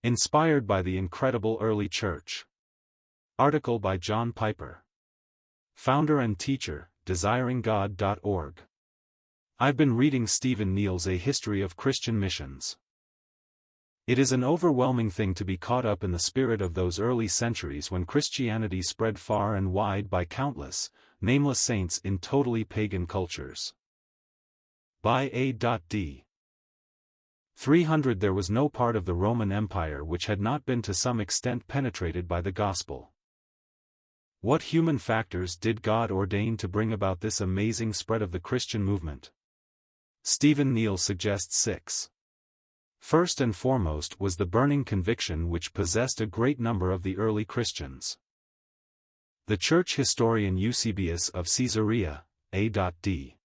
Inspired by the incredible early church. Article by John Piper. Founder and teacher, desiringgod.org. I've been reading Stephen Neal's A History of Christian Missions. It is an overwhelming thing to be caught up in the spirit of those early centuries when Christianity spread far and wide by countless, nameless saints in totally pagan cultures. By A.D. 300 there was no part of the Roman Empire which had not been to some extent penetrated by the gospel. What human factors did God ordain to bring about this amazing spread of the Christian movement? Stephen Neal suggests 6. First and foremost was the burning conviction which possessed a great number of the early Christians. The church historian Eusebius of Caesarea, A.D.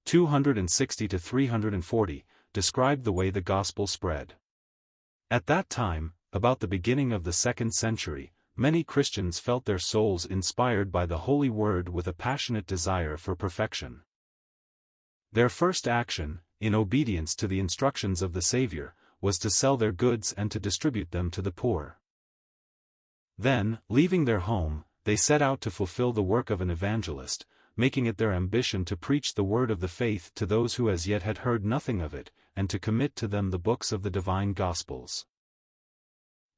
260–340, described the way the gospel spread. At that time, about the beginning of the 2nd century, many Christians felt their souls inspired by the Holy Word with a passionate desire for perfection. Their first action, in obedience to the instructions of the Savior, was to sell their goods and to distribute them to the poor. Then, leaving their home, they set out to fulfill the work of an evangelist, making it their ambition to preach the word of the faith to those who as yet had heard nothing of it, and to commit to them the books of the divine Gospels.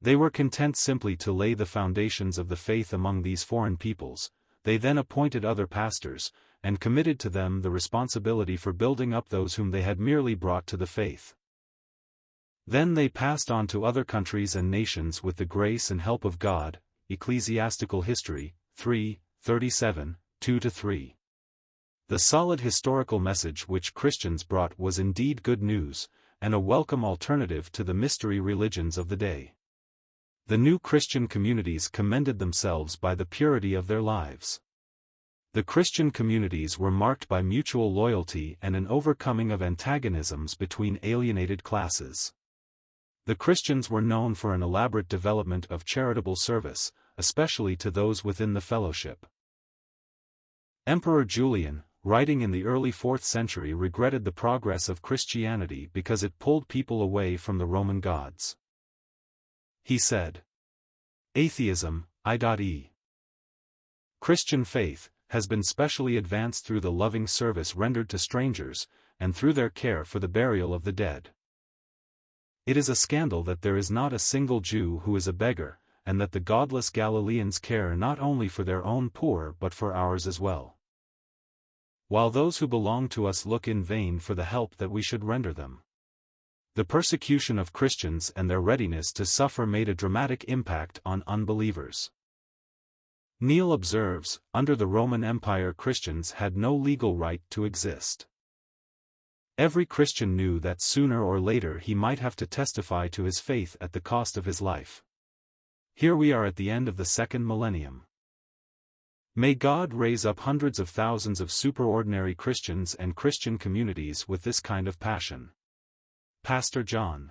They were content simply to lay the foundations of the faith among these foreign peoples. They then appointed other pastors, and committed to them the responsibility for building up those whom they had merely brought to the faith. Then they passed on to other countries and nations with the grace and help of God. Ecclesiastical History, 3:37, 2–3. The solid historical message which Christians brought was indeed good news, and a welcome alternative to the mystery religions of the day. The new Christian communities commended themselves by the purity of their lives. The Christian communities were marked by mutual loyalty and an overcoming of antagonisms between alienated classes. The Christians were known for an elaborate development of charitable service, especially to those within the fellowship. Emperor Julian, writing in the early 4th century, regretted the progress of Christianity because it pulled people away from the Roman gods. He said, "Atheism, i.e. Christian faith, has been specially advanced through the loving service rendered to strangers, and through their care for the burial of the dead. It is a scandal that there is not a single Jew who is a beggar, and that the godless Galileans care not only for their own poor but for ours as well. While those who belong to us look in vain for the help that we should render them." The persecution of Christians and their readiness to suffer made a dramatic impact on unbelievers. Neal observes, under the Roman Empire Christians had no legal right to exist. Every Christian knew that sooner or later he might have to testify to his faith at the cost of his life. Here we are at the end of the 2nd millennium. May God raise up hundreds of thousands of superordinary Christians and Christian communities with this kind of passion. Pastor John.